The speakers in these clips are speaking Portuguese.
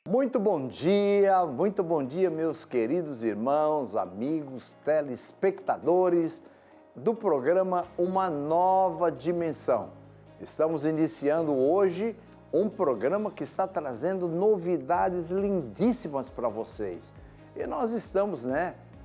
Muito bom dia, meus queridos irmãos, amigos, telespectadores do programa Uma Nova Dimensão. Estamos iniciando hoje um programa que está trazendo novidades lindíssimas para vocês. E nós estamos,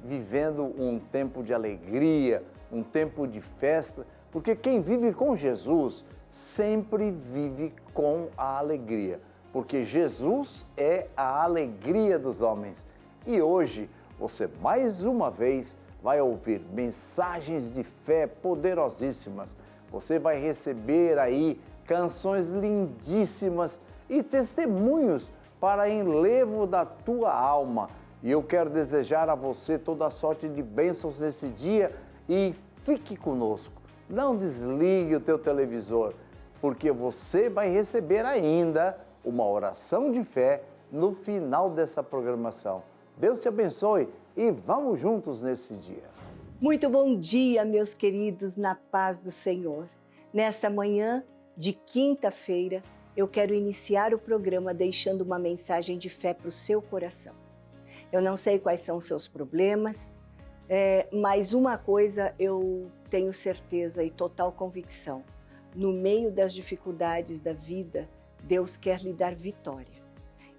vivendo um tempo de alegria, um tempo de festa, porque quem vive com Jesus sempre vive com a alegria. Porque Jesus é a alegria dos homens. E hoje você mais uma vez vai ouvir mensagens de fé poderosíssimas. Você vai receber aí canções lindíssimas e testemunhos para enlevo da tua alma. E eu quero desejar a você toda a sorte de bênçãos nesse dia e fique conosco. Não desligue o teu televisor, porque você vai receber ainda uma oração de fé no final dessa programação. Deus te abençoe e vamos juntos nesse dia. Muito bom dia, meus queridos, na paz do Senhor. Nesta manhã de quinta-feira, eu quero iniciar o programa deixando uma mensagem de fé para o seu coração. Eu não sei quais são os seus problemas, mas uma coisa eu tenho certeza e total convicção. No meio das dificuldades da vida, Deus quer lhe dar vitória.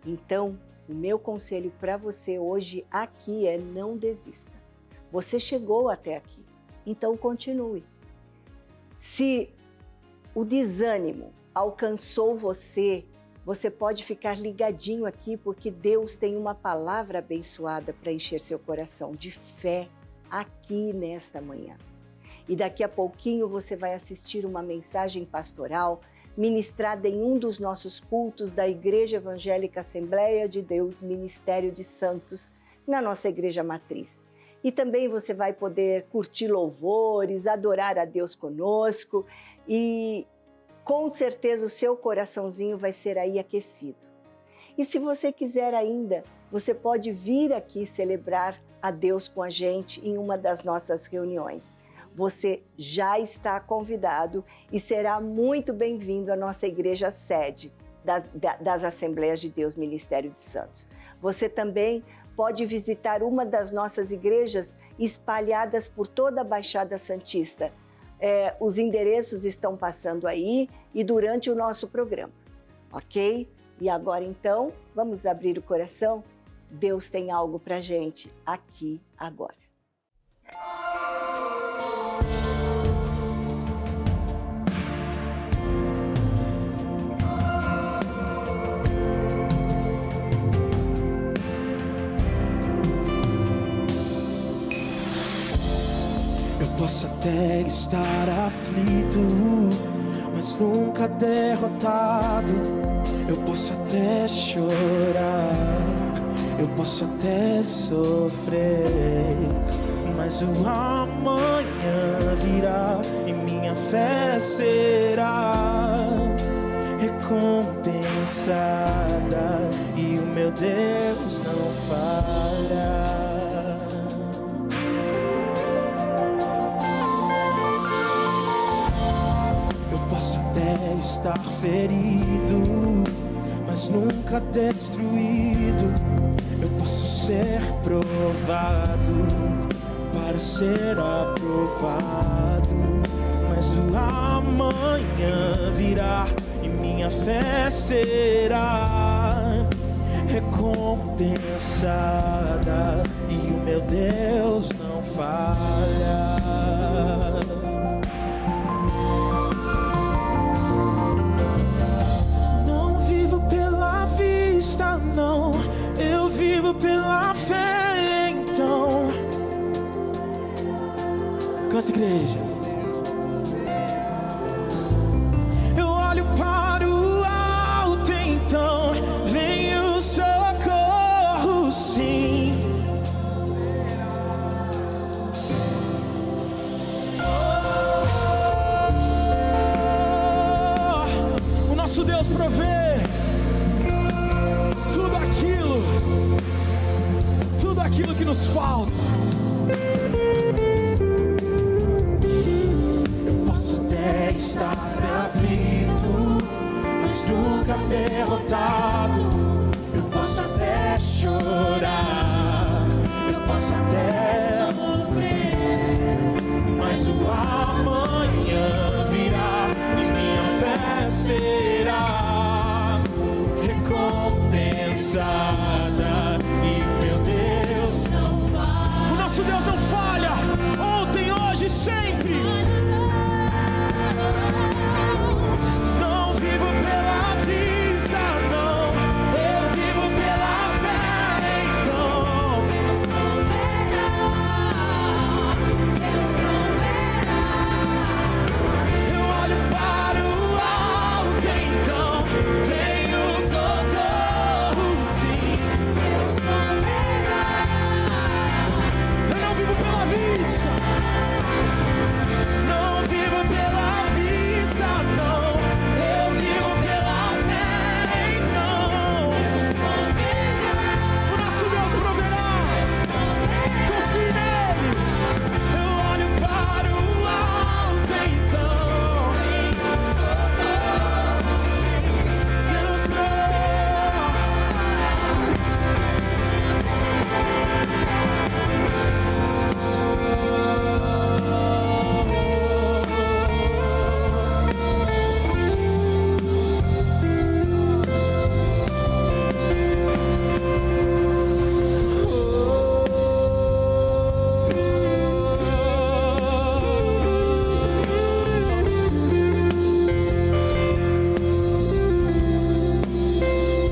Então, o meu conselho para você hoje aqui é não desista. Você chegou até aqui, então continue. Se o desânimo alcançou você, você pode ficar ligadinho aqui porque Deus tem uma palavra abençoada para encher seu coração de fé aqui nesta manhã. E daqui a pouquinho você vai assistir uma mensagem pastoral ministrada em um dos nossos cultos da Igreja Evangélica Assembleia de Deus, Ministério de Santos, na nossa Igreja Matriz. E também você vai poder curtir louvores, adorar a Deus conosco e com certeza o seu coraçãozinho vai ser aí aquecido. E se você quiser ainda, você pode vir aqui celebrar a Deus com a gente em uma das nossas reuniões. Você já está convidado e será muito bem-vindo à nossa igreja sede das Assembleias de Deus Ministério de Santos. Você também pode visitar uma das nossas igrejas espalhadas por toda a Baixada Santista. Os endereços estão passando aí e durante o nosso programa, ok? E agora então, vamos abrir o coração? Deus tem algo pra gente aqui agora. Posso até estar aflito, mas nunca derrotado. Eu posso até chorar, eu posso até sofrer, mas o amanhã virá e minha fé será recompensada e o meu Deus não falha. Estar ferido, mas nunca destruído. Eu posso ser provado para ser aprovado, mas o amanhã virá e minha fé será recompensada e o meu Deus não falha. Não, eu vivo pela fé, então. Canta, igreja. Eu olho para o alto, então vem o socorro, sim. O nosso Deus provê tudo aquilo que nos falta. Eu posso até estar aflito, mas nunca derrotado. Eu posso recompensada. E meu Deus não falha. O nosso Deus não falha, ontem, hoje e sempre. Não vivo pela vista, não, eu vivo pela fé. Então Deus proverá, Deus proverá. Eu olho para o alto, então vem o socorro, sim. Deus proverá. Eu não vivo pela vista, não vivo pela vista, não, eu vivo pela fé. Então Deus proverá. O nosso Deus proverá. Confie nele. Eu olho para o alto, então vem o socorro, sim. Deus proverá.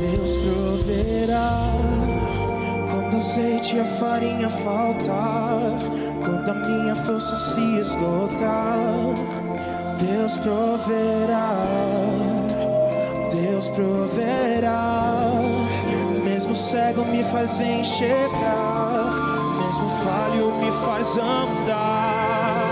Deus proverá quando o azeite e a farinha faltar, quando a minha força se esgotar. Deus proverá, Deus proverá. Mesmo cego me faz enxergar, mesmo falho me faz andar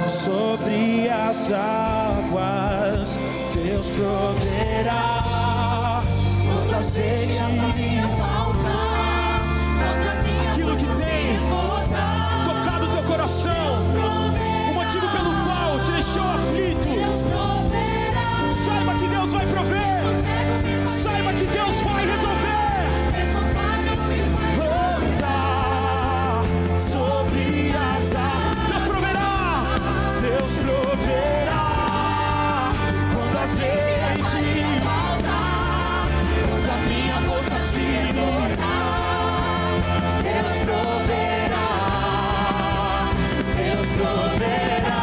sobre as águas. Deus proverá quando azeite a farinha faltar, quando a minha Aquilo que força se tem esgotar. tocado o teu coração, o motivo pelo qual te deixou aflito, saiba que Deus vai prover, saiba que Deus vai resolver. Andar sobre as águas. Deus proverá. Deus proverá quando a azeite faltar, quando a minha força se esgotar. Deus proverá, Deus proverá.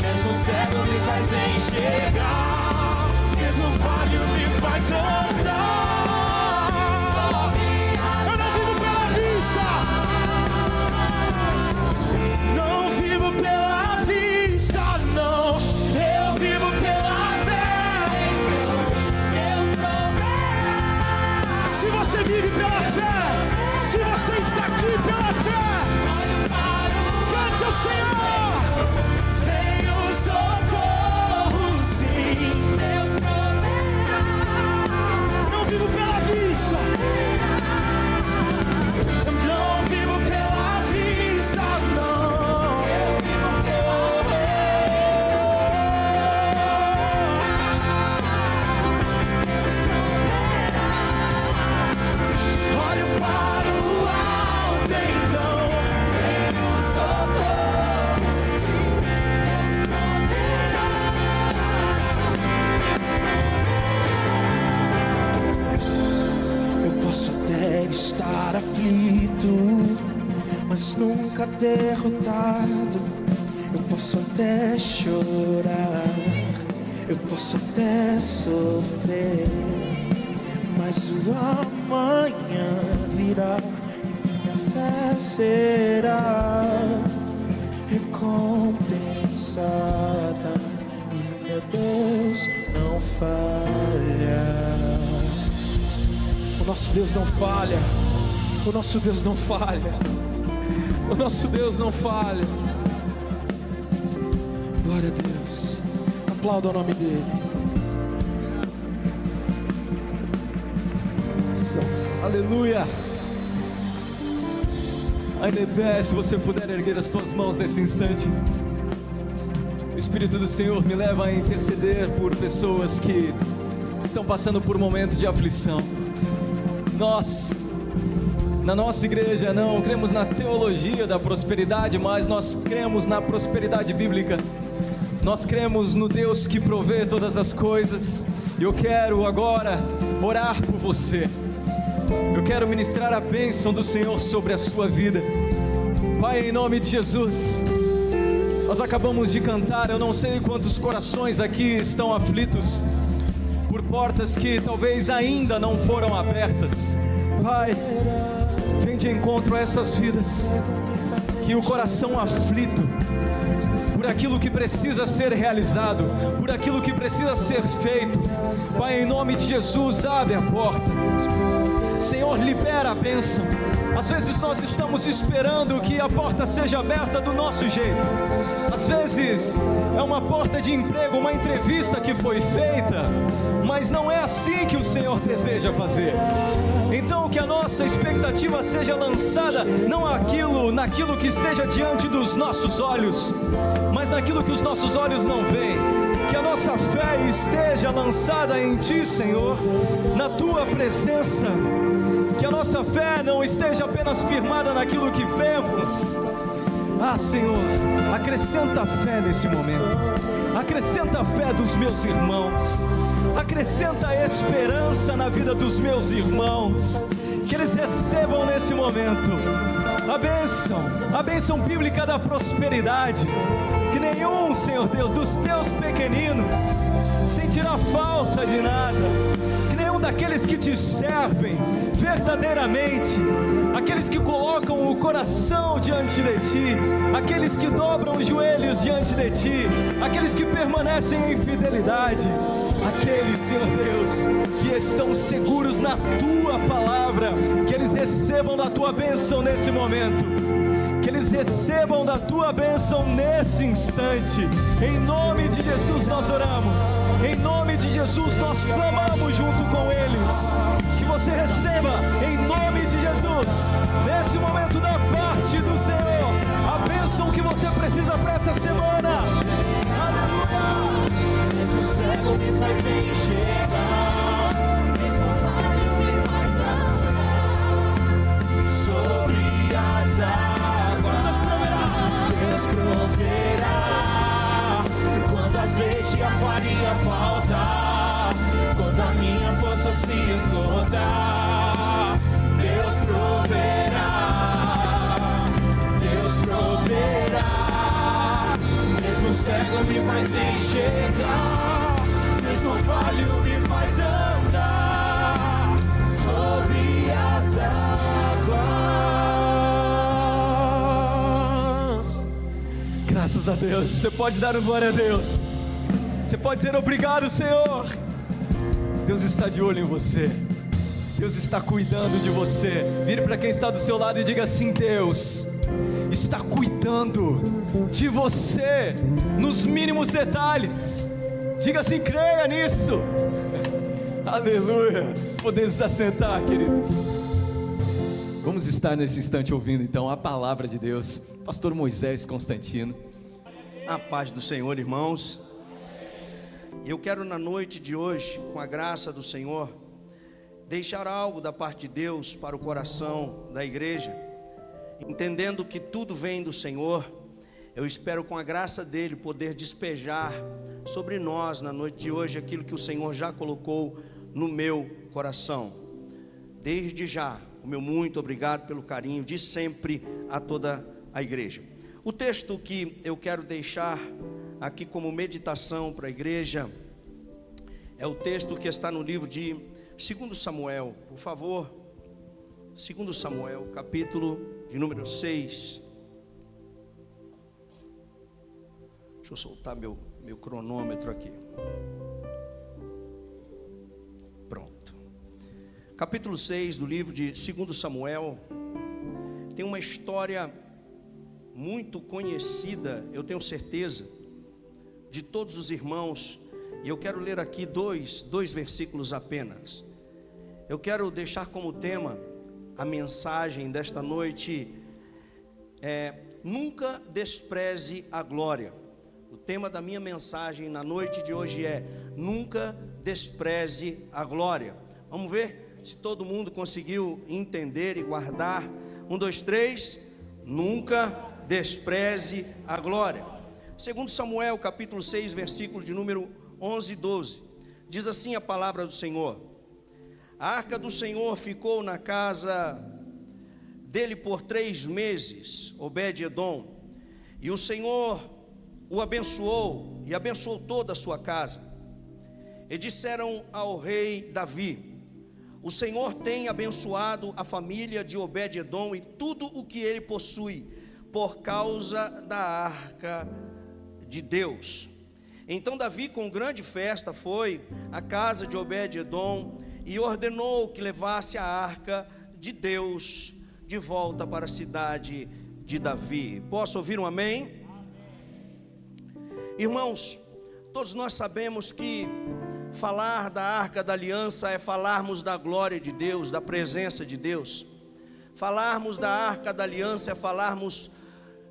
Mesmo cego me faz enxergar, mesmo falho me faz andar. Eu não vivo pela vista, não vivo pela vista, não, eu vivo pela fé. Deus proverá. Se você vive pela fé, se você está aqui pela fé, cante ao Senhor. Vem o socorro, sim. Deus proverá. Não vivo pela vista, Não vivo pela vista, não. Eu vivo pela fé. Deus proverá. Olho para o alto, então vem o socorro, sim. Deus proverá. Eu posso até estar aflito, mas nunca derrotado. Eu posso até chorar, eu posso até sofrer, mas o amanhã virá e minha fé será recompensada. E meu Deus não falha. o nosso Deus não falha, o nosso Deus não falha, o nosso Deus não falha. Glória a Deus, aplauda o nome dele. Aleluia. Ainda em pé, se você puder erguer as tuas mãos nesse instante. O Espírito do Senhor me leva a interceder por pessoas que estão passando por um momento de aflição. Nós, na nossa igreja, não cremos na teologia da prosperidade, mas nós cremos na prosperidade bíblica. Nós cremos no Deus que provê todas as coisas. E eu quero agora orar por você. Eu quero ministrar a bênção do Senhor sobre a sua vida. Pai, em nome de Jesus, nós acabamos de cantar, eu não sei quantos corações aqui estão aflitos por portas que talvez ainda não foram abertas. Pai, vem de encontro a essas vidas, que o coração aflito por aquilo que precisa ser realizado, por aquilo que precisa ser feito, Pai, em nome de Jesus, abre a porta. Senhor, libera a bênção. Às vezes nós estamos esperando que a porta seja aberta do nosso jeito. Às vezes é uma porta de emprego, uma entrevista que foi feita, mas não é assim que o Senhor deseja fazer. Então que a nossa expectativa seja lançada não naquilo que esteja diante dos nossos olhos, mas naquilo que os nossos olhos não veem. Que a nossa fé esteja lançada em Ti, Senhor, na Tua presença. Que a nossa fé não esteja apenas firmada naquilo que vemos. Senhor, acrescenta a fé nesse momento. Acrescenta a fé dos meus irmãos. Acrescenta a esperança na vida dos meus irmãos. Que eles recebam nesse momento a bênção bíblica da prosperidade. Que nenhum, Senhor Deus, dos Teus pequeninos sentirá falta de nada. Que nenhum daqueles que Te servem verdadeiramente, aqueles que colocam o coração diante de Ti, aqueles que dobram os joelhos diante de Ti, aqueles que permanecem em fidelidade, aqueles, Senhor Deus, que estão seguros na Tua palavra, que eles recebam da Tua bênção nesse momento, que eles recebam da Tua bênção nesse instante. Em nome de Jesus nós oramos, em nome de Jesus nós clamamos junto com eles. Que você receba, em nome de Jesus, nesse momento da parte do Senhor, a bênção que você precisa para essa semana. Aleluia! Mesmo cego me faz enxergar, mesmo falho me faz andar sobre as águas. Deus proverá quando azeite e a farinha faltar, quando a minha força se esgotar. Deus proverá, mesmo cego me faz enxergar, mesmo falho me faz andar sobre as águas. Graças a Deus. Você pode dar um glória a Deus. Você pode dizer obrigado, Senhor. Deus está de olho em você. Deus está cuidando de você. Vire para quem está do seu lado e diga assim: Deus está cuidando de você nos mínimos detalhes. Diga assim: creia nisso. Aleluia. Podemos nos assentar, queridos. Vamos estar nesse instante ouvindo então a palavra de Deus. Pastor Moisés Constantino. A paz do Senhor, irmãos. Eu quero na noite de hoje, com a graça do Senhor, deixar algo da parte de Deus para o coração da igreja, entendendo que tudo vem do Senhor. Eu espero, com a graça dele, poder despejar sobre nós na noite de hoje aquilo que o Senhor já colocou no meu coração. Desde já, o meu muito obrigado pelo carinho de sempre a toda a igreja. O texto que eu quero deixar aqui como meditação para a igreja é o texto que está no livro de 2 Samuel, por favor. 2 Samuel, capítulo de número 6. Deixa eu soltar meu cronômetro aqui. Pronto. Capítulo 6 do livro de 2 Samuel tem uma história muito conhecida, eu tenho certeza, de todos os irmãos. E eu quero ler aqui dois versículos apenas. Eu quero deixar como tema a mensagem desta noite, nunca despreze a glória. O tema da minha mensagem na noite de hoje é: nunca despreze a glória. Vamos ver se todo mundo conseguiu entender e guardar. 1, 2, 3. Nunca despreze a glória. 2 Samuel, capítulo 6, versículo de número 11 e 12. Diz assim a palavra do Senhor: A arca do Senhor ficou na casa dele por 3 meses, Obed-edom, e o Senhor o abençoou e abençoou toda a sua casa. E disseram ao rei Davi: o Senhor tem abençoado a família de Obed-edom e tudo o que ele possui, por causa da arca de Deus. Então Davi, com grande festa, foi à casa de Obed-edom e ordenou que levasse a arca de Deus de volta para a cidade de Davi. Posso ouvir um amém? Irmãos, todos nós sabemos que falar da arca da aliança é falarmos da glória de Deus, da presença de Deus. Falarmos da arca da aliança é falarmos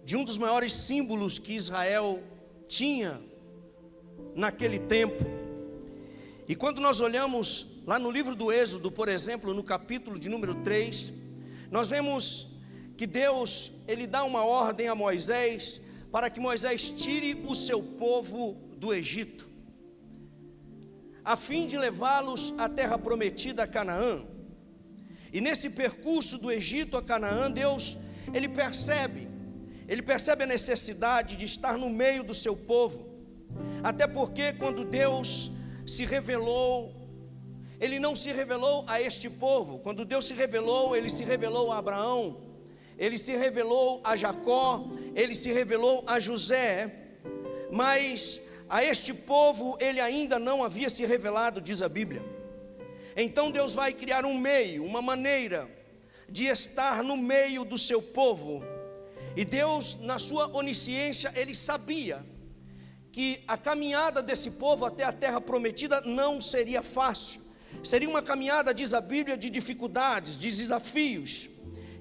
de um dos maiores símbolos que Israel tinha naquele tempo. E quando nós olhamos lá no livro do Êxodo, por exemplo, no capítulo de número 3, nós vemos que Deus, ele dá uma ordem a Moisés, para que Moisés tire o seu povo do Egito, a fim de levá-los à terra prometida, a Canaã. E nesse percurso do Egito a Canaã, Deus, ele percebe a necessidade de estar no meio do seu povo. Até porque quando Deus se revelou, ele não se revelou a este povo. Quando Deus se revelou, ele se revelou a Abraão, ele se revelou a Jacó, ele se revelou a José, mas a este povo ele ainda não havia se revelado, diz a Bíblia. Então Deus vai criar um meio, uma maneira de estar no meio do seu povo. E Deus, na sua onisciência, ele sabia que a caminhada desse povo até a terra prometida não seria fácil. Seria uma caminhada, diz a Bíblia, de dificuldades, de desafios,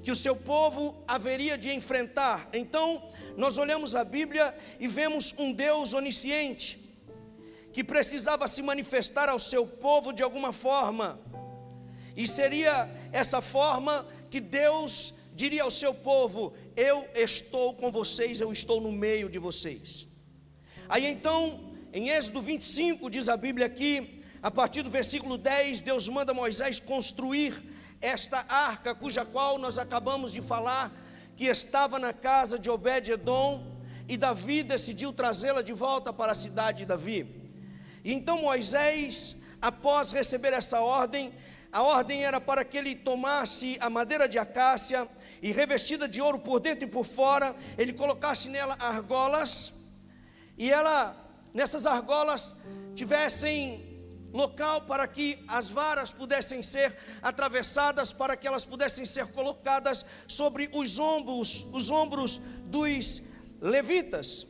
que o seu povo haveria de enfrentar. Então, nós olhamos a Bíblia e vemos um Deus onisciente, que precisava se manifestar ao seu povo de alguma forma. E seria essa forma que Deus diria ao seu povo: eu estou com vocês, eu estou no meio de vocês. Aí então, em Êxodo 25, diz a Bíblia aqui, a partir do versículo 10, Deus manda Moisés construir esta arca, cuja qual nós acabamos de falar, que estava na casa de Obed-edom, e Davi decidiu trazê-la de volta para a cidade de Davi. E então Moisés, após receber essa ordem, a ordem era para que ele tomasse a madeira de acácia e revestida de ouro por dentro e por fora, ele colocasse nela argolas, e nessas argolas tivessem local para que as varas pudessem ser atravessadas, para que elas pudessem ser colocadas sobre os ombros dos levitas.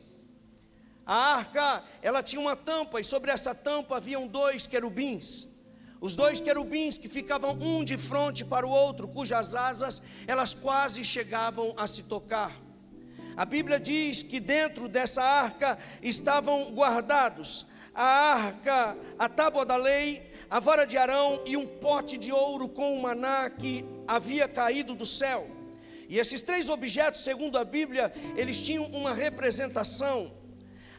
A arca, ela tinha uma tampa, e sobre essa tampa haviam 2 querubins. Os 2 querubins que ficavam um de frente para o outro, cujas asas, elas quase chegavam a se tocar. A Bíblia diz que dentro dessa arca estavam guardados a arca, a tábua da lei, a vara de Arão e um pote de ouro com o maná que havia caído do céu. E esses 3 objetos, segundo a Bíblia, eles tinham uma representação.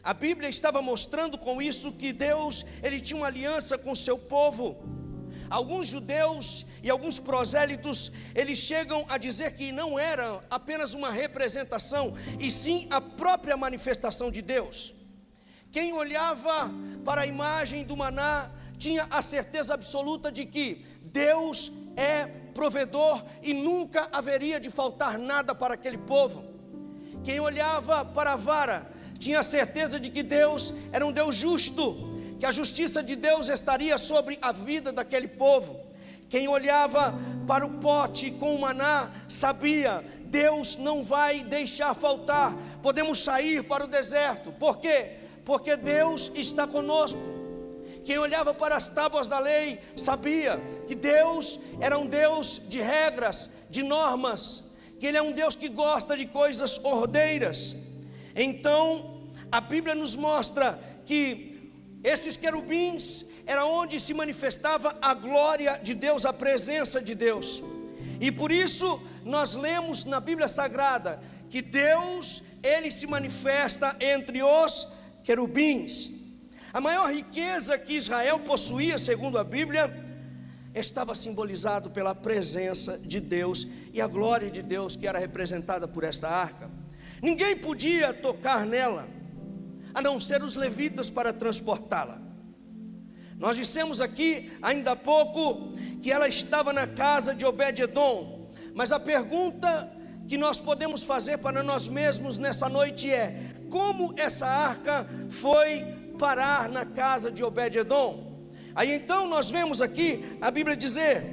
A Bíblia estava mostrando com isso que Deus, ele tinha uma aliança com o seu povo. Alguns judeus e alguns prosélitos, eles chegam a dizer que não era apenas uma representação, e sim a própria manifestação de Deus. Quem olhava para a imagem do maná tinha a certeza absoluta de que Deus é provedor e nunca haveria de faltar nada para aquele povo. Quem olhava para a vara tinha a certeza de que Deus era um Deus justo, que a justiça de Deus estaria sobre a vida daquele povo. Quem olhava para o pote com o maná sabia: Deus não vai deixar faltar. Podemos sair para o deserto. Por quê? Porque Deus está conosco. Quem olhava para as tábuas da lei sabia que Deus era um Deus de regras, de normas, que Ele é um Deus que gosta de coisas ordeiras. Então, a Bíblia nos mostra que esses querubins era onde se manifestava a glória de Deus, a presença de Deus. E por isso nós lemos na Bíblia Sagrada que Deus, Ele se manifesta entre os querubins. A maior riqueza que Israel possuía, segundo a Bíblia, estava simbolizado pela presença de Deus e a glória de Deus que era representada por esta arca. Ninguém podia tocar nela, a não ser os levitas para transportá-la. Nós dissemos aqui ainda há pouco que ela estava na casa de Obed-edom, mas a pergunta que nós podemos fazer para nós mesmos nessa noite é: como essa arca foi parar na casa de Obed-edom? Aí então nós vemos aqui a Bíblia dizer,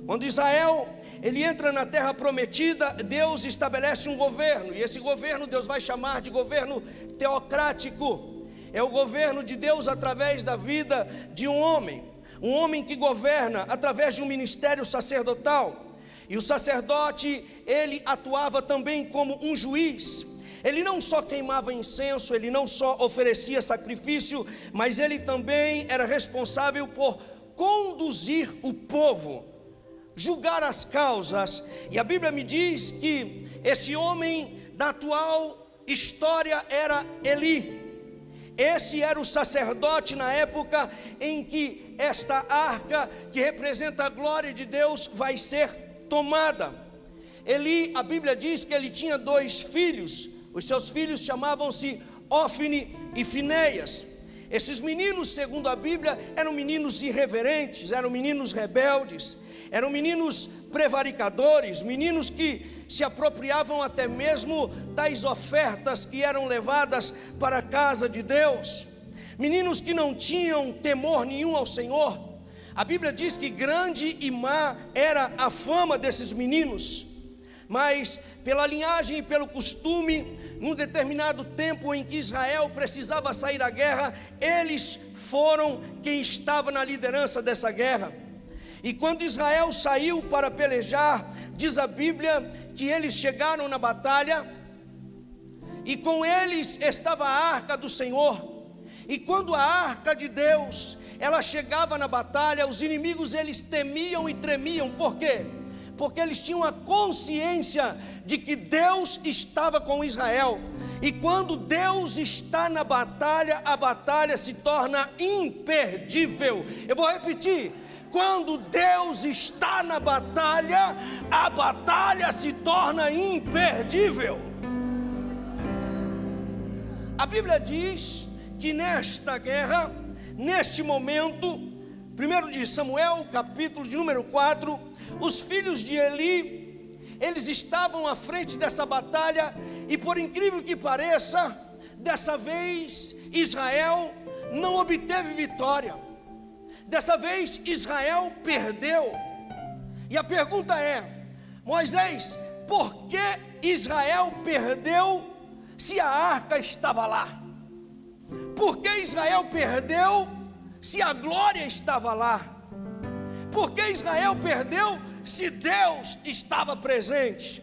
quando Israel ele entra na terra prometida, Deus estabelece um governo, e esse governo Deus vai chamar de governo teocrático. É o governo de Deus através da vida de um homem que governa através de um ministério sacerdotal. E o sacerdote, ele atuava também como um juiz. Ele não só queimava incenso, ele não só oferecia sacrifício, mas ele também era responsável por conduzir o povo, julgar as causas. E a Bíblia me diz que esse homem da atual história era Eli. Esse era o sacerdote na época em que esta arca, que representa a glória de Deus, vai ser tomada. Eli, a Bíblia diz que ele tinha 2 filhos. Os seus filhos chamavam-se Ofni e Finéias. Esses meninos, segundo a Bíblia, eram meninos irreverentes, eram meninos rebeldes, eram meninos prevaricadores, meninos que se apropriavam até mesmo das ofertas que eram levadas para a casa de Deus, meninos que não tinham temor nenhum ao Senhor. A Bíblia diz que grande e má era a fama desses meninos, mas pela linhagem e pelo costume, num determinado tempo em que Israel precisava sair à guerra, eles foram quem estava na liderança dessa guerra. E quando Israel saiu para pelejar, diz a Bíblia que eles chegaram na batalha, e com eles estava a arca do Senhor. E quando a arca de Deus, ela chegava na batalha, os inimigos eles temiam e tremiam. Por quê? Porque eles tinham a consciência de que Deus estava com Israel. E quando Deus está na batalha, a batalha se torna imperdível. Eu vou repetir: quando Deus está na batalha, a batalha se torna imperdível. A Bíblia diz que nesta guerra, neste momento, 1 de Samuel, capítulo de número 4, os filhos de Eli, eles estavam à frente dessa batalha, e por incrível que pareça, dessa vez Israel não obteve vitória. Dessa vez Israel perdeu. E a pergunta é: Moisés, por que Israel perdeu se a arca estava lá? Por que Israel perdeu se a glória estava lá? Por que Israel perdeu se Deus estava presente?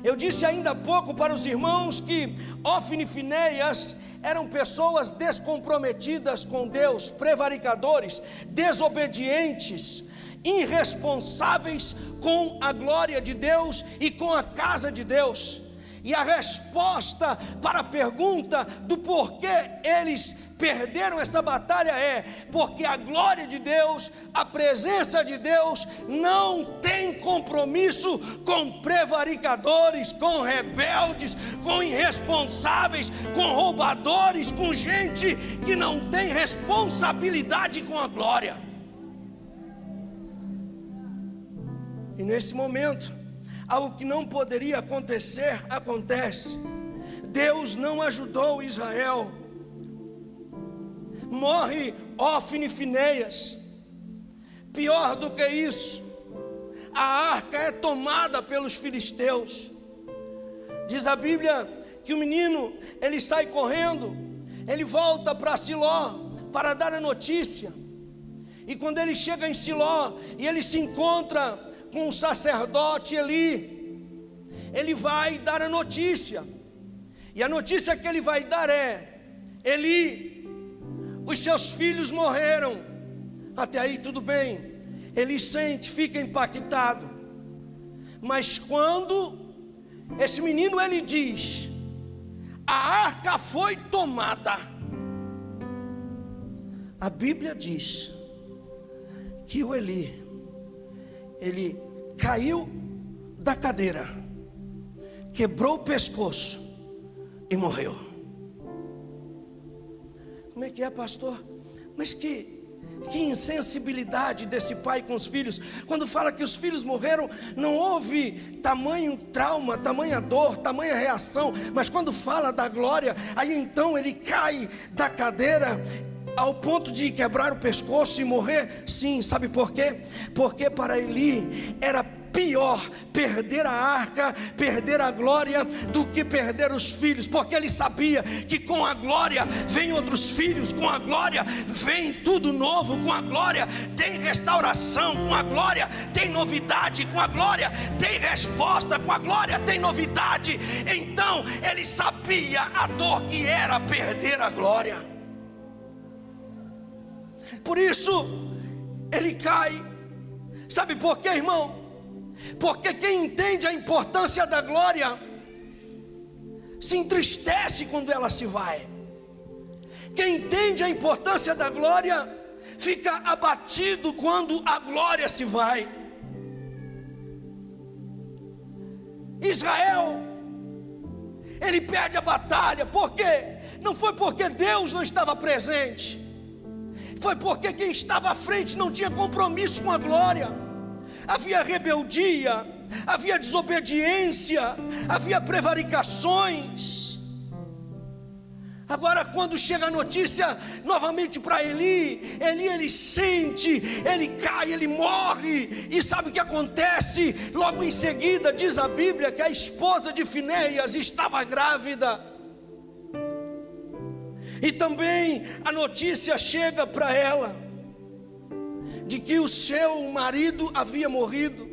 Eu disse ainda há pouco para os irmãos que Ofni e Finéias eram pessoas descomprometidas com Deus, prevaricadores, desobedientes, irresponsáveis com a glória de Deus e com a casa de Deus. E a resposta para a pergunta do porquê eles perderam essa batalha é: porque a glória de Deus, a presença de Deus não tem compromisso com prevaricadores, com rebeldes, com irresponsáveis, com roubadores, com gente que não tem responsabilidade com a glória. E nesse momento, algo que não poderia acontecer, acontece. Deus não ajudou Israel. Morre Ofni e Finéias. Pior do que isso, a arca é tomada pelos filisteus. Diz a Bíblia que o menino, ele sai correndo, ele volta para Siló para dar a notícia. E quando ele chega em Siló e ele se encontra com o sacerdote Eli, ele vai dar a notícia. E a notícia que ele vai dar é: Eli, os seus filhos morreram. Até aí tudo bem. Ele sente, fica impactado. Mas quando esse menino ele diz: a arca foi tomada, a Bíblia diz que o Eli, ele caiu da cadeira, quebrou o pescoço e morreu. Como é que é, pastor? Mas que insensibilidade desse pai com os filhos. Quando fala que os filhos morreram, não houve tamanho trauma, tamanha dor, tamanha reação. Mas quando fala da glória, aí então ele cai da cadeira ao ponto de quebrar o pescoço e morrer. Sim, sabe por quê? Porque para Eli era pior perder a arca, perder a glória, do que perder os filhos, porque ele sabia que com a glória vem outros filhos, com a glória vem tudo novo, com a glória tem restauração, com a glória tem novidade, com a glória tem resposta, com a glória tem novidade. Então ele sabia a dor que era perder a glória. Por isso ele cai. Sabe por quê, irmão? Porque quem entende a importância da glória se entristece quando ela se vai. Quem entende a importância da glória fica abatido quando a glória se vai. Israel, ele perde a batalha. Por quê? Não foi porque Deus não estava presente, foi porque quem estava à frente não tinha compromisso com a glória. Havia rebeldia, havia desobediência, havia prevaricações. Agora quando chega a notícia novamente para Eli, ele sente, ele cai, ele morre. E sabe o que acontece? Logo em seguida diz a Bíblia que a esposa de Finéias estava grávida. E também a notícia chega para ela de que o seu marido havia morrido.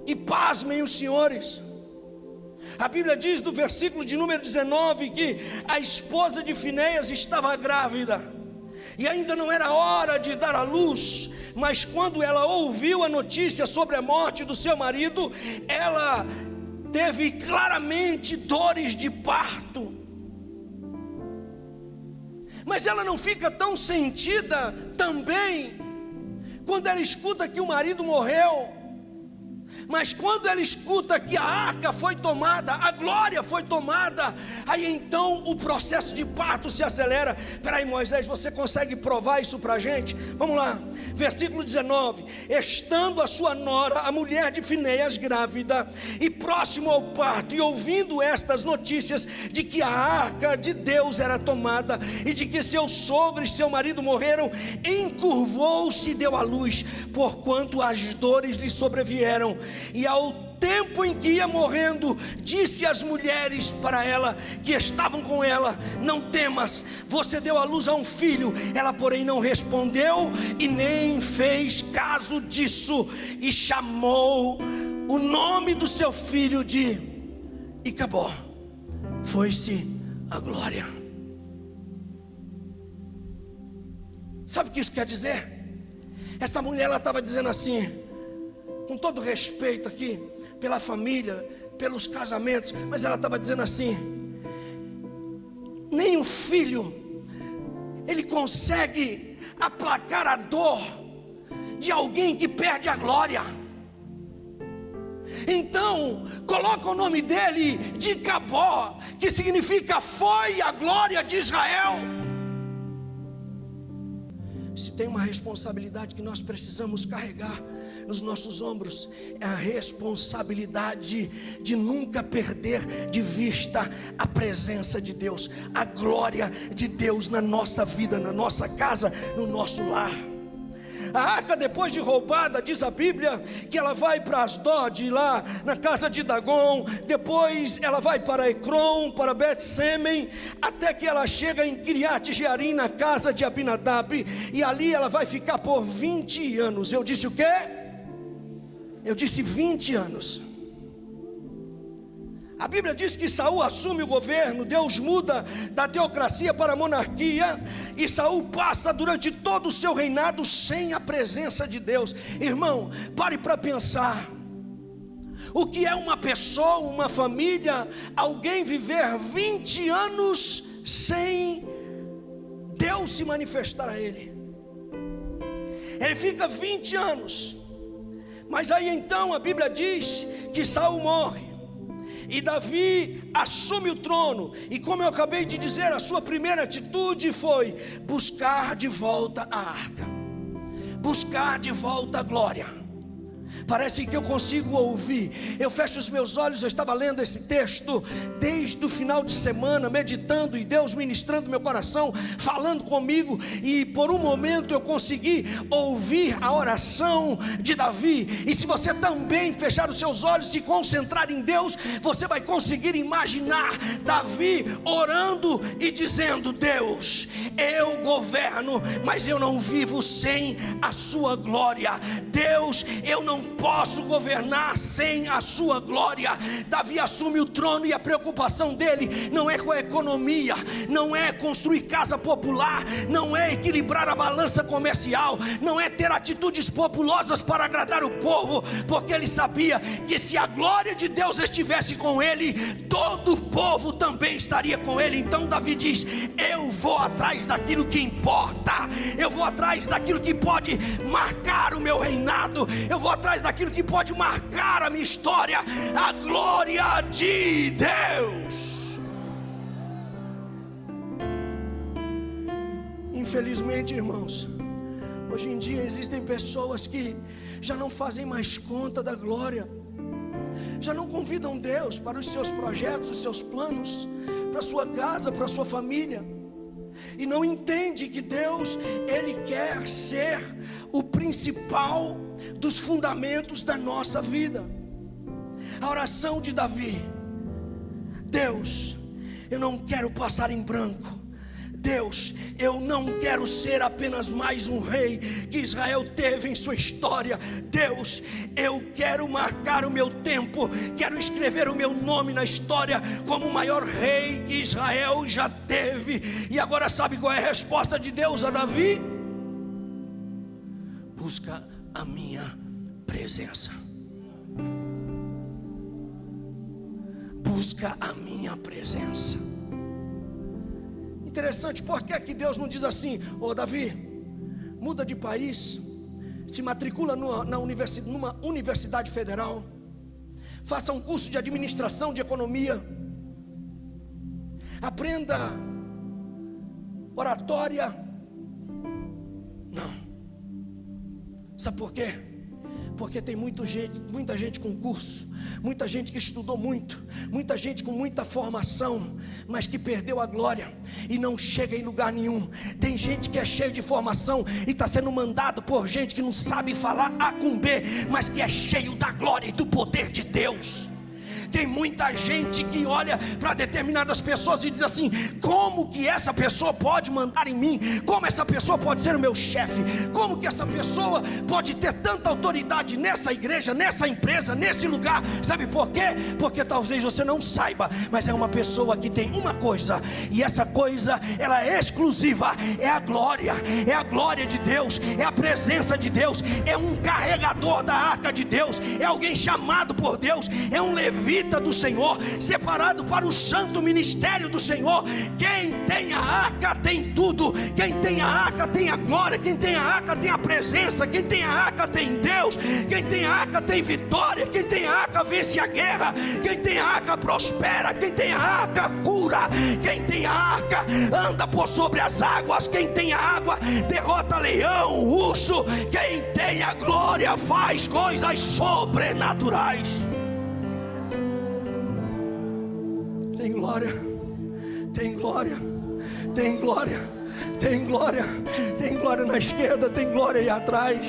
E pasmem os senhores, a Bíblia diz no versículo de número 19 que a esposa de Finéias estava grávida e ainda não era hora de dar à luz. Mas quando ela ouviu a notícia sobre a morte do seu marido, ela teve claramente dores de parto. Mas ela não fica tão sentida também quando ela escuta que o marido morreu. Mas quando ela escuta que a arca foi tomada, a glória foi tomada, aí então o processo de parto se acelera. Peraí, Moisés, você consegue provar isso para a gente? Vamos lá, versículo 19. Estando a sua nora, a mulher de Finéias, grávida e próximo ao parto, e ouvindo estas notícias de que a arca de Deus era tomada e de que seu sogro e seu marido morreram, encurvou-se e deu à luz, porquanto as dores lhe sobrevieram. E ao tempo em que ia morrendo, disse às mulheres para ela que estavam com ela: não temas, você deu à luz a um filho. Ela porém não respondeu e nem fez caso disso, e chamou o nome do seu filho de Icabó. Foi-se a glória. Sabe o que isso quer dizer? Essa mulher, ela estava dizendo assim, com todo respeito aqui pela família, pelos casamentos, mas ela estava dizendo assim: nem o filho ele consegue aplacar a dor de alguém que perde a glória. Então coloca o nome dele de Icabó, que significa foi a glória de Israel. Se tem uma responsabilidade que nós precisamos carregar nos nossos ombros, é a responsabilidade de nunca perder de vista a presença de Deus, a glória de Deus na nossa vida, na nossa casa, no nosso lar. A arca, depois de roubada, diz a Bíblia que ela vai para Asdod, lá na casa de Dagon. Depois ela vai para Ecrom, para Bet-Semen, até que ela chega em Kiriat Jearim, na casa de Abinadab. E ali ela vai ficar por 20 anos. Eu disse o quê? Eu disse 20 anos. A Bíblia diz que Saul assume o governo, Deus muda da teocracia para a monarquia, e Saul passa durante todo o seu reinado sem a presença de Deus. Irmão, pare para pensar. O que é uma pessoa, uma família, alguém viver 20 anos sem Deus se manifestar a ele? Ele fica 20 anos. Mas aí então a Bíblia diz que Saul morre e Davi assume o trono. E como eu acabei de dizer, a sua primeira atitude foi buscar de volta a arca, buscar de volta a glória. Parece que eu consigo ouvir. Eu fecho os meus olhos. Eu estava lendo esse texto desde o final de semana, meditando, e Deus ministrando meu coração, falando comigo. E por um momento eu consegui ouvir a oração de Davi. E se você também fechar os seus olhos e se concentrar em Deus, você vai conseguir imaginar Davi orando e dizendo: Deus, eu governo, mas eu não vivo sem a sua glória. Deus, eu não posso governar sem a sua glória. Davi assume o trono e a preocupação dele não é com a economia, não é construir casa popular, não é equilibrar a balança comercial, não é ter atitudes populosas para agradar o povo, porque ele sabia que se a glória de Deus estivesse com ele, todo o povo também estaria com ele. Então Davi diz: eu vou atrás daquilo que importa, eu vou atrás daquilo que pode marcar o meu reinado, eu vou atrás daquilo que pode marcar a minha história, a glória de Deus. Infelizmente, irmãos, hoje em dia existem pessoas que já não fazem mais conta da glória, já não convidam Deus para os seus projetos, os seus planos, para a sua casa, para a sua família, e não entende que Deus, Ele quer ser o principal dos fundamentos da nossa vida. A oração de Davi: Deus, eu não quero passar em branco. Deus, eu não quero ser apenas mais um rei que Israel teve em sua história. Deus, eu quero marcar o meu tempo, quero escrever o meu nome na história como o maior rei que Israel já teve. E agora sabe qual é a resposta de Deus a Davi? Busca a minha presença. Busca a minha presença. Interessante, por que Deus não diz assim: ô Davi, muda de país, se matricula numa universidade federal, faça um curso de administração, de economia, aprenda oratória? Não. Sabe por quê? Porque tem muita gente com curso, muita gente que estudou muito, muita gente com muita formação, mas que perdeu a glória e não chega em lugar nenhum. Tem gente que é cheio de formação e está sendo mandado por gente que não sabe falar A com B, mas que é cheio da glória e do poder de Deus. Tem muita gente que olha para determinadas pessoas e diz assim: como que essa pessoa pode mandar em mim? Como essa pessoa pode ser o meu chefe? Como que essa pessoa pode ter tanta autoridade nessa igreja, nessa empresa, nesse lugar? Sabe por quê? Porque talvez você não saiba, mas é uma pessoa que tem uma coisa, e essa coisa ela é exclusiva, é a glória de Deus, é a presença de Deus, é um carregador da arca de Deus, é alguém chamado por Deus, é um levita do Senhor, separado para o santo ministério do Senhor. Quem tem a arca tem tudo. Quem tem a arca tem a glória. Quem tem a arca tem a presença. Quem tem a arca tem Deus. Quem tem a arca tem vitória. Quem tem a arca vence a guerra. Quem tem a arca prospera. Quem tem a arca cura. Quem tem a arca anda por sobre as águas. Quem tem a água derrota leão, urso. Quem tem a glória faz coisas sobrenaturais. Tem glória, tem glória, tem glória, tem glória, tem glória na esquerda, tem glória aí atrás,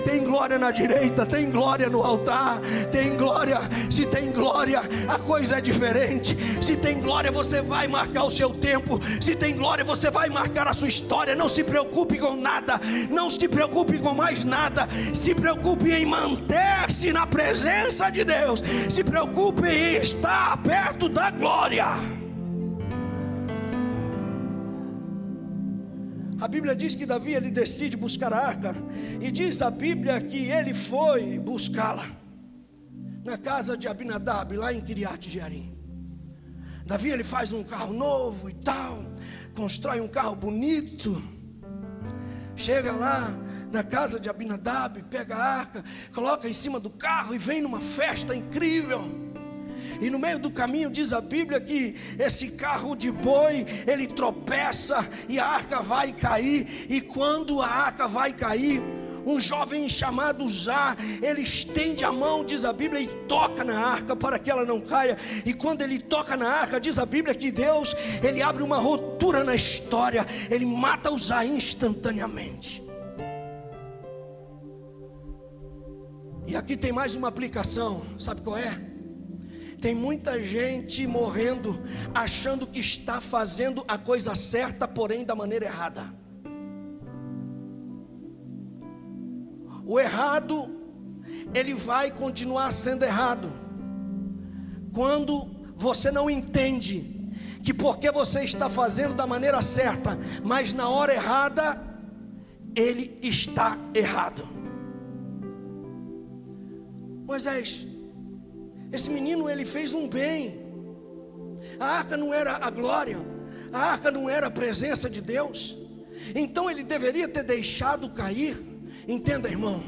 tem glória na direita, tem glória no altar, tem glória. Se tem glória, a coisa é diferente. Se tem glória, você vai marcar o seu tempo. Se tem glória, você vai marcar a sua história. Não se preocupe com nada, não se preocupe com mais nada. Se preocupe em manter-se na presença de Deus. Se preocupe em estar perto da glória. A Bíblia diz que Davi, ele decide buscar a arca, e diz a Bíblia que ele foi buscá-la na casa de Abinadab, lá em Kiriat Jearim. Davi, ele faz um carro novo e tal, constrói um carro bonito, chega lá na casa de Abinadab, pega a arca, coloca em cima do carro e vem numa festa incrível. E no meio do caminho diz a Bíblia que esse carro de boi, ele tropeça e a arca vai cair. E quando a arca vai cair, um jovem chamado Uzá, ele estende a mão, diz a Bíblia, e toca na arca para que ela não caia. E quando ele toca na arca, diz a Bíblia que Deus, ele abre uma ruptura na história, ele mata Uzá instantaneamente. E aqui tem mais uma aplicação, sabe qual é? Tem muita gente morrendo, achando que está fazendo a coisa certa, porém da maneira errada. O errado, ele vai continuar sendo errado, quando você não entende que porque você está fazendo da maneira certa, mas na hora errada, ele está errado. Moisés, esse menino, ele fez um bem. A arca não era a glória, a arca não era a presença de Deus, então ele deveria ter deixado cair. Entenda, irmão,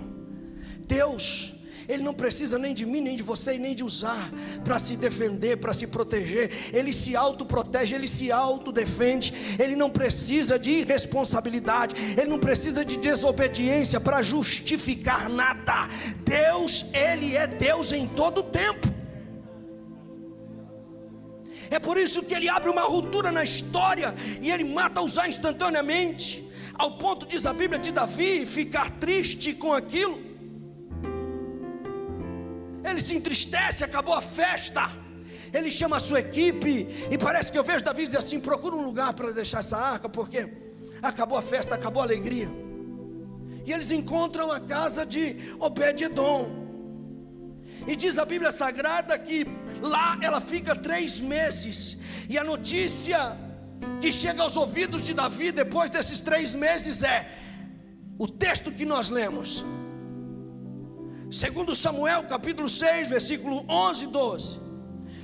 Deus, Ele não precisa nem de mim, nem de você, nem de Uzá para se defender, para se proteger. Ele se autoprotege, Ele se autodefende. Ele não precisa de irresponsabilidade, Ele não precisa de desobediência para justificar nada. Deus, Ele é Deus em todo o tempo. É por isso que Ele abre uma ruptura na história e Ele mata Uzá instantaneamente, ao ponto, diz a Bíblia, de Davi ficar triste com aquilo. Ele se entristece, acabou a festa. Ele chama a sua equipe e parece que eu vejo Davi dizer assim: procura um lugar para deixar essa arca, porque acabou a festa, acabou a alegria. E eles encontram a casa de Obed-edom. E diz a Bíblia Sagrada que lá ela fica 3 meses. E a notícia que chega aos ouvidos de Davi depois desses 3 meses é o texto que nós lemos, 2 Samuel capítulo 6, versículo 11 e 12.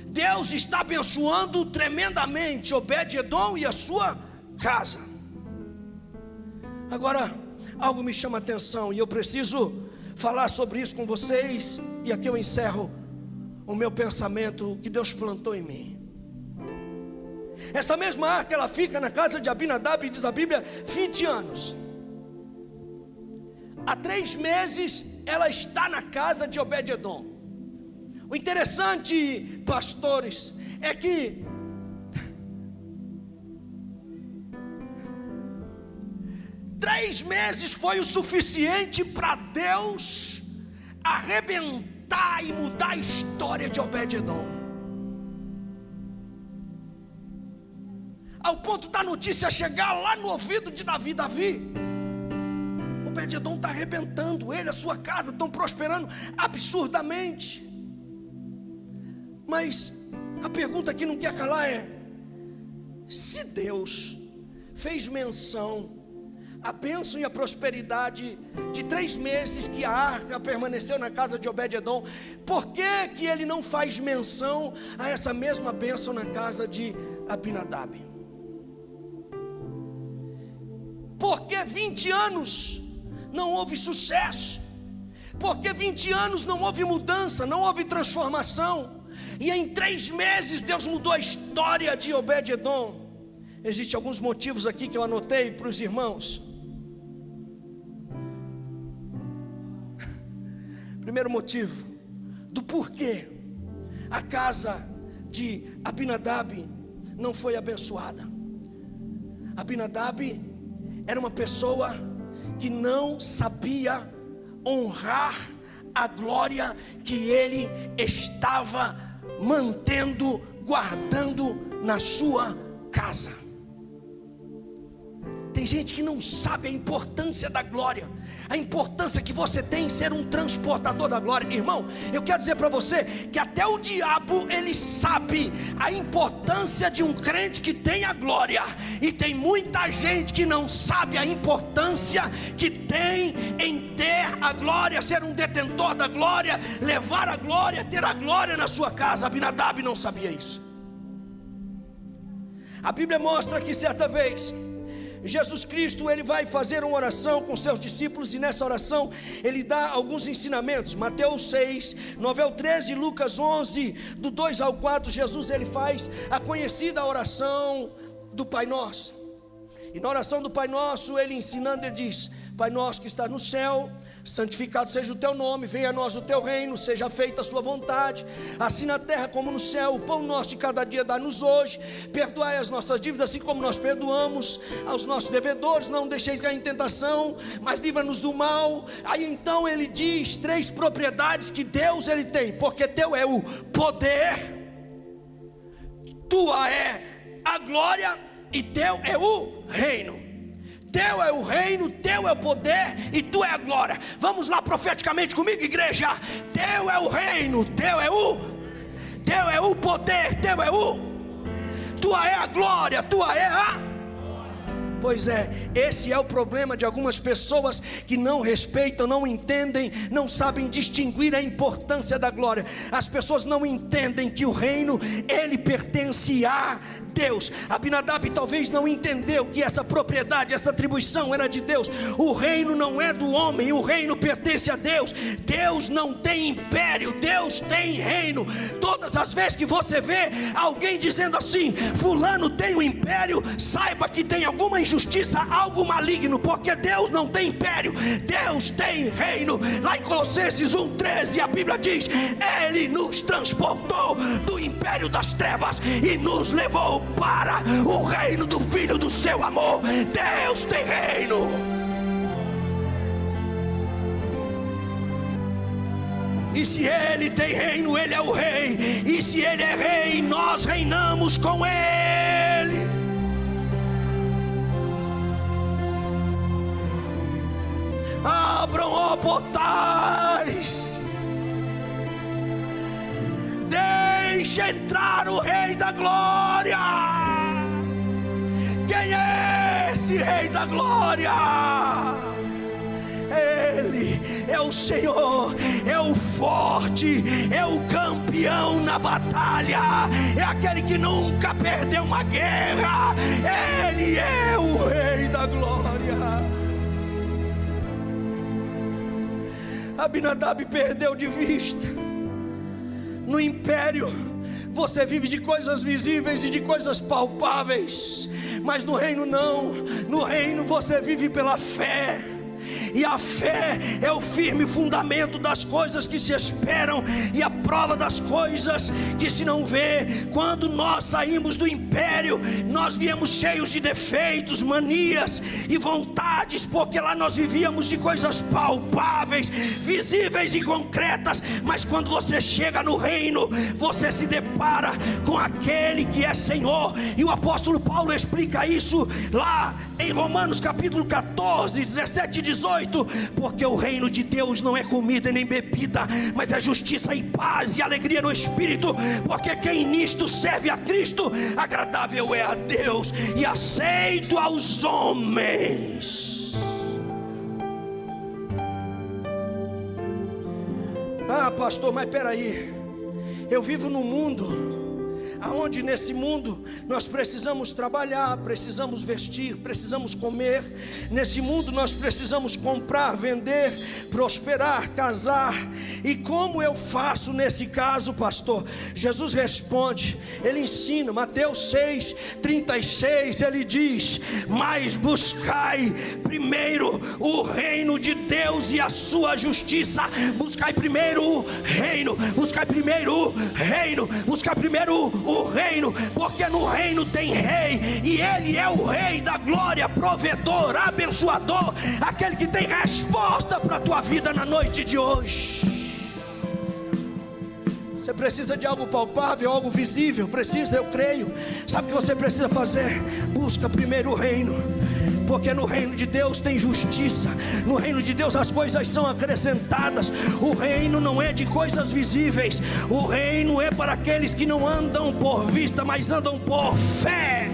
Deus está abençoando tremendamente Obed-edom e a sua casa. Agora, algo me chama a atenção e eu preciso falar sobre isso com vocês, e aqui eu encerro o meu pensamento que Deus plantou em mim. Essa mesma arca, ela fica na casa de Abinadab, diz a Bíblia, 20 anos. Há 3 meses ela está na casa de Obed-edom. O interessante, pastores, é que três meses foi o suficiente para Deus arrebentar e mudar a história de Obed-edom, ao ponto da notícia chegar lá no ouvido de Davi: Davi, Obed-edom está arrebentando, ele, a sua casa estão prosperando absurdamente. Mas a pergunta que não quer calar é: se Deus fez menção a bênção e a prosperidade de 3 meses que a arca permaneceu na casa de Obed-edom, por que que ele não faz menção a essa mesma bênção na casa de Abinadab? Porque 20 anos não houve sucesso? Porque 20 anos não houve mudança, não houve transformação? E em 3 meses Deus mudou a história de Obed-edom. Existem alguns motivos aqui que eu anotei para os irmãos. Primeiro motivo do porquê a casa de Abinadab não foi abençoada. Abinadab era uma pessoa que não sabia honrar a glória que ele estava mantendo, guardando na sua casa. Tem gente que não sabe a importância da glória, a importância que você tem em ser um transportador da glória. Irmão, eu quero dizer para você que até o diabo, ele sabe a importância de um crente que tem a glória. E tem muita gente que não sabe a importância que tem em ter a glória, ser um detentor da glória, levar a glória, ter a glória na sua casa. Abinadab não sabia isso. A Bíblia mostra que certa vez Jesus Cristo, ele vai fazer uma oração com seus discípulos, e nessa oração ele dá alguns ensinamentos. Mateus 6, 9 ao 13, Lucas 11, do 2 ao 4, Jesus ele faz a conhecida oração do Pai Nosso. E na oração do Pai Nosso, ele ensinando, ele diz: Pai nosso que está no céu, santificado seja o teu nome, venha a nós o teu reino, seja feita a sua vontade, assim na terra como no céu. O pão nosso de cada dia dá-nos hoje, perdoai as nossas dívidas, assim como nós perdoamos aos nossos devedores, não deixeis cair em tentação, mas livra-nos do mal. Aí então ele diz 3 propriedades que Deus ele tem, porque teu é o poder, tua é a glória e teu é o reino. Teu é o reino, teu é o poder e tu é a glória. Vamos lá profeticamente comigo, igreja. Teu é o reino, teu é o poder, teu é o, tua é a glória, tua é a. Pois é, esse é o problema de algumas pessoas que não respeitam, não entendem, não sabem distinguir a importância da glória. As pessoas não entendem que o reino, ele pertence a Deus. Abinadab talvez não entendeu que essa propriedade, essa atribuição era de Deus. O reino não é do homem, o reino pertence a Deus. Deus não tem império, Deus tem reino. Todas as vezes que você vê alguém dizendo assim, fulano tem um império, saiba que tem alguma injustiça, algo maligno, porque Deus não tem império, Deus tem reino. Lá em Colossenses 1,13 a Bíblia diz: Ele nos transportou do império das trevas e nos levou para o reino do Filho do seu amor. Deus tem reino. E se Ele tem reino, Ele é o rei. E se Ele é rei, nós reinamos com Ele. Abram, ó portais, deixe entrar o Rei da Glória. Quem é esse Rei da Glória? Ele é o Senhor, é o forte, é o campeão na batalha, é aquele que nunca perdeu uma guerra. Ele é o Rei da Glória. Abinadab perdeu de vista. No império você vive de coisas visíveis e de coisas palpáveis, mas no reino não. No reino você vive pela fé. E a fé é o firme fundamento das coisas que se esperam e a prova das coisas que se não vê. Quando nós saímos do império, nós viemos cheios de defeitos, manias e vontades, porque lá nós vivíamos de coisas palpáveis, visíveis e concretas. Mas quando você chega no reino, você se depara com aquele que é Senhor. E o apóstolo Paulo explica isso lá em Romanos capítulo 14, 17 e 18. Porque o reino de Deus não é comida nem bebida, mas é justiça e paz e alegria no Espírito. Porque quem nisto serve a Cristo, agradável é a Deus e aceito aos homens. Ah, pastor, mas peraí, eu vivo num mundo aonde nesse mundo nós precisamos trabalhar, precisamos vestir, precisamos comer. Nesse mundo nós precisamos comprar, vender, prosperar, casar. E como eu faço nesse caso, pastor? Jesus responde, ele ensina, Mateus 6,36, ele diz: mas buscai primeiro o reino de Deus e a sua justiça. Buscai primeiro o reino, buscai primeiro o reino, buscai primeiro o reino, porque no reino tem rei, e ele é o Rei da glória, provedor, abençoador, aquele que tem resposta para a tua vida na noite de hoje. Você precisa de algo palpável, algo visível? Precisa, eu creio. Sabe o que você precisa fazer? Busca primeiro o reino, porque no reino de Deus tem justiça. No reino de Deus as coisas são acrescentadas. O reino não é de coisas visíveis. O reino é para aqueles que não andam por vista, mas andam por fé.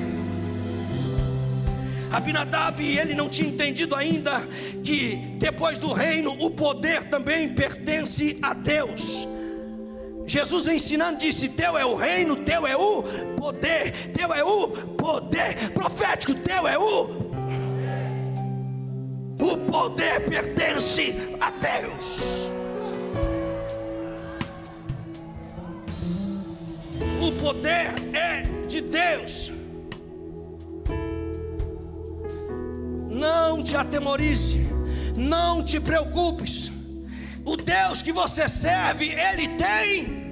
Abinadab, ele não tinha entendido ainda que depois do reino o poder também pertence a Deus. Jesus ensinando disse: teu é o reino, teu é o poder, teu é o poder profético, teu é o O poder pertence a Deus. O poder é de Deus. Não te atemorize, não te preocupes. O Deus que você serve, Ele tem.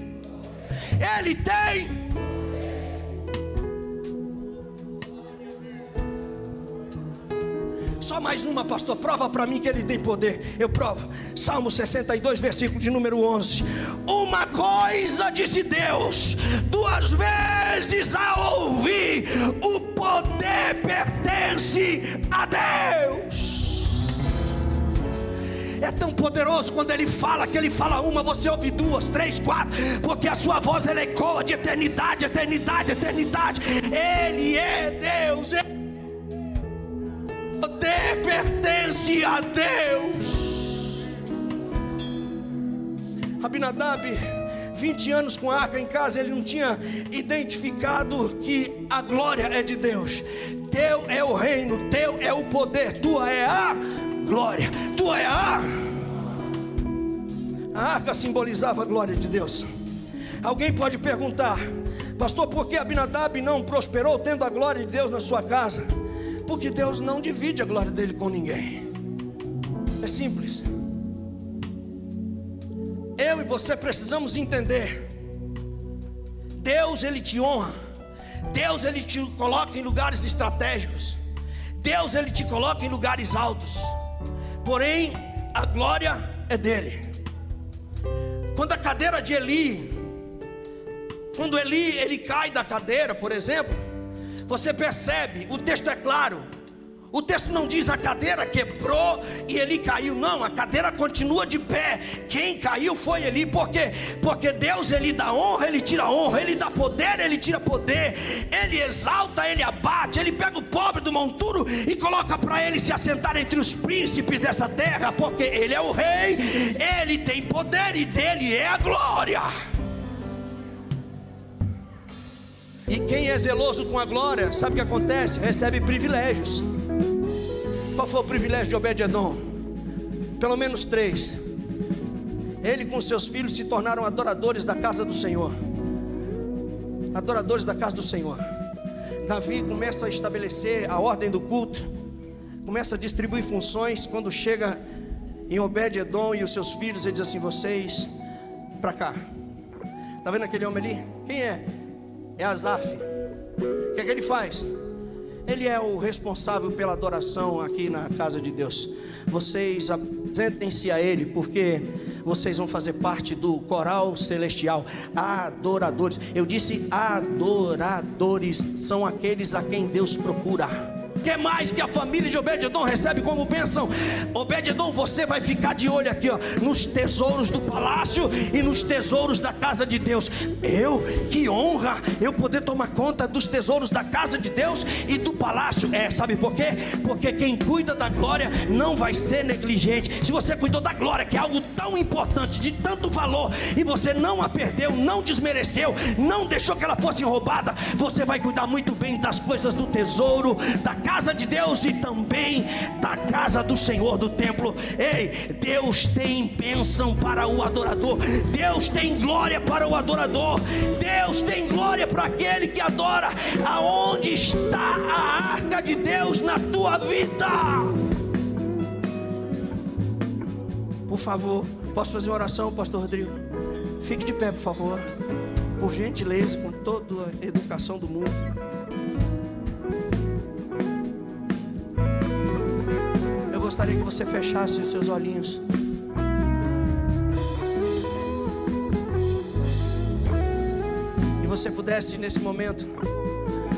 Só mais uma, pastor, prova para mim que Ele tem poder. Eu provo. Salmo 62, versículo de número 11. Uma coisa disse Deus, 2 vezes a ouvir: o poder pertence a Deus. É tão poderoso quando Ele fala, que Ele fala uma, você ouve 2, 3, 4, porque a sua voz ela ecoa de eternidade, eternidade, eternidade. Ele é Deus. O poder pertence a Deus. Abinadab, 20 anos com a arca em casa, ele não tinha identificado que a glória é de Deus. Teu é o reino, teu é o poder, tua é a glória, tua é a arca simbolizava a glória de Deus. Alguém pode perguntar: pastor, por que Abinadab não prosperou tendo a glória de Deus na sua casa? Porque Deus não divide a glória dele com ninguém. É simples. Eu e você precisamos entender: Deus ele te honra, Deus ele te coloca em lugares estratégicos, Deus ele te coloca em lugares altos, porém a glória é dele. Quando a cadeira de Eli, quando Eli ele cai da cadeira, por exemplo, você percebe, o texto é claro. O texto não diz a cadeira quebrou e Eli caiu, não, a cadeira continua de pé. Quem caiu foi Eli. Por quê? Porque Deus ele dá honra, ele tira honra, ele dá poder, ele tira poder, ele exalta, ele abate, ele pega o pobre do monturo e coloca para ele se assentar entre os príncipes dessa terra, porque ele é o rei, ele tem poder e dele é a glória. E quem é zeloso com a glória, sabe o que acontece? Recebe privilégios. Qual foi o privilégio de Obed-edom? Pelo menos 3. Ele com seus filhos se tornaram adoradores da casa do Senhor. Adoradores da casa do Senhor. Davi começa a estabelecer a ordem do culto, começa a distribuir funções. Quando chega em Obed-edom e os seus filhos, ele diz assim: vocês para cá. Está vendo aquele homem ali? Quem é? É Asaf. O que é que ele faz? Ele é o responsável pela adoração aqui na casa de Deus. Vocês apresentem-se a Ele, porque vocês vão fazer parte do coral celestial. Adoradores. Eu disse adoradores. São aqueles a quem Deus procura. Que mais que a família de Obed-edom recebe como bênção? Obed-edom, você vai ficar de olho aqui, ó, nos tesouros do palácio e nos tesouros da casa de Deus. Que honra eu poder tomar conta dos tesouros da casa de Deus e do palácio. Sabe por quê? Porque quem cuida da glória não vai ser negligente. Se você cuidou da glória, que é algo tão importante, de tanto valor, e você não a perdeu, não desmereceu, não deixou que ela fosse roubada, você vai cuidar muito bem das coisas do tesouro, da casa de Deus e também da casa do Senhor, do templo. Deus tem bênção para o adorador, Deus tem glória para o adorador, Deus tem glória para aquele que adora. Aonde está a arca de Deus na tua vida? Por favor, posso fazer uma oração, pastor Rodrigo? Fique de pé, por favor, por gentileza, com toda a educação do mundo. Gostaria que você fechasse os seus olhinhos. E você pudesse nesse momento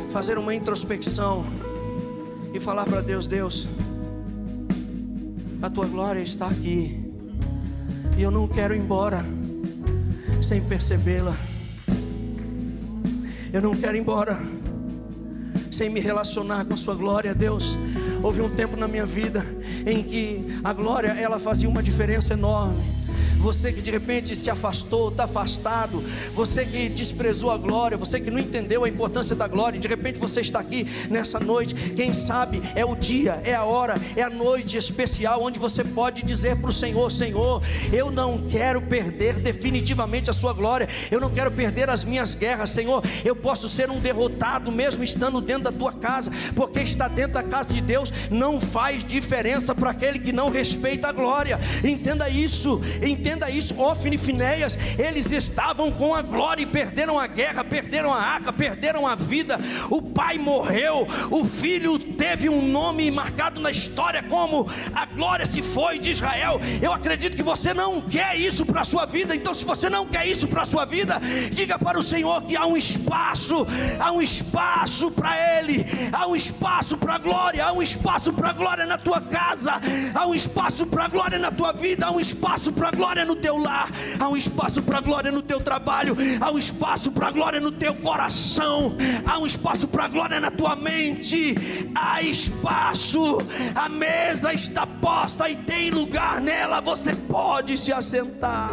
fazer uma introspecção e falar para Deus: Deus, a tua glória está aqui e eu não quero ir embora sem percebê-la. Eu não quero ir embora sem me relacionar com a sua glória. Deus, houve um tempo na minha vida em que a glória ela fazia uma diferença enorme. você que de repente se afastou, está afastado, você que desprezou a glória, você que não entendeu a importância da glória, de repente você está aqui nessa noite, quem sabe é o dia, é a hora, é a noite especial, onde você pode dizer para o Senhor: Senhor, eu não quero perder definitivamente a sua glória, eu não quero perder as minhas guerras, Senhor, eu posso ser um derrotado mesmo estando dentro da tua casa, porque estar dentro da casa de Deus não faz diferença para aquele que não respeita a glória. Entenda isso, Ófine e Finéias, eles estavam com a glória e perderam a guerra, perderam a arca, perderam a vida, o pai morreu, o filho teve um nome marcado na história como a glória se foi de Israel. Eu acredito que você não quer isso para a sua vida, então se você não quer isso para a sua vida, diga para o Senhor que há um espaço para Ele, há um espaço para a glória, há um espaço para a glória na tua casa, há um espaço para a glória na tua vida, há um espaço para a glória no teu lar, há um espaço para a glória no teu trabalho, há um espaço para a glória no teu coração, há um espaço para a glória na tua mente, há espaço, a mesa está posta e tem lugar nela, você pode se assentar.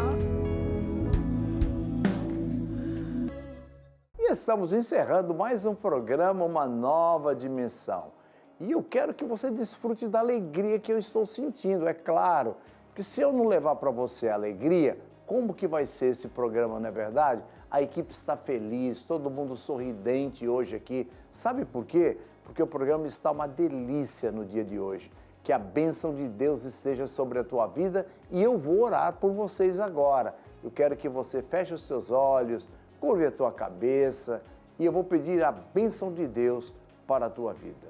E estamos encerrando mais um programa, Uma Nova Dimensão. E eu quero que você desfrute da alegria que eu estou sentindo, é claro. Porque se eu não levar para você a alegria, como que vai ser esse programa, não é verdade? A equipe está feliz, todo mundo sorridente hoje aqui. Sabe por quê? Porque o programa está uma delícia no dia de hoje. Que a bênção de Deus esteja sobre a tua vida e eu vou orar por vocês agora. Eu quero que você feche os seus olhos, curve a tua cabeça e eu vou pedir a bênção de Deus para a tua vida.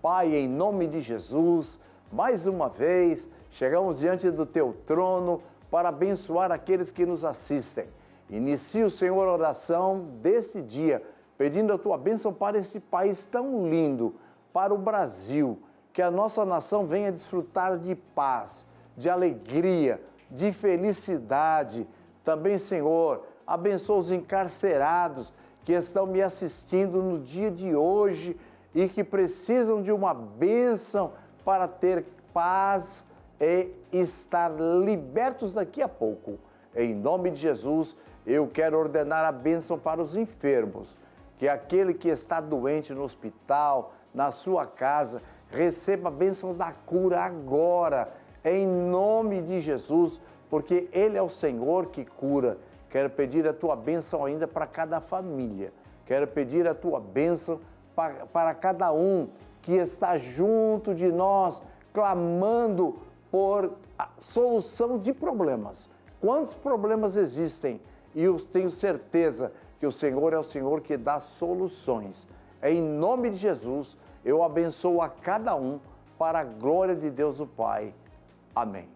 Pai, em nome de Jesus, mais uma vez, chegamos diante do teu trono para abençoar aqueles que nos assistem. Inicia, Senhor, a oração desse dia, pedindo a tua bênção para esse país tão lindo, para o Brasil, que a nossa nação venha desfrutar de paz, de alegria, de felicidade. Também, Senhor, abençoa os encarcerados que estão me assistindo no dia de hoje e que precisam de uma bênção para ter paz e estar libertos daqui a pouco. Em nome de Jesus, eu quero ordenar a bênção para os enfermos, que aquele que está doente no hospital, na sua casa, receba a bênção da cura agora, em nome de Jesus, porque Ele é o Senhor que cura. Quero pedir a tua bênção ainda para cada família, quero pedir a tua bênção para cada um que está junto de nós, clamando por a solução de problemas. Quantos problemas existem? E eu tenho certeza que o Senhor é o Senhor que dá soluções. Em nome de Jesus, eu abençoo a cada um para a glória de Deus o Pai. Amém.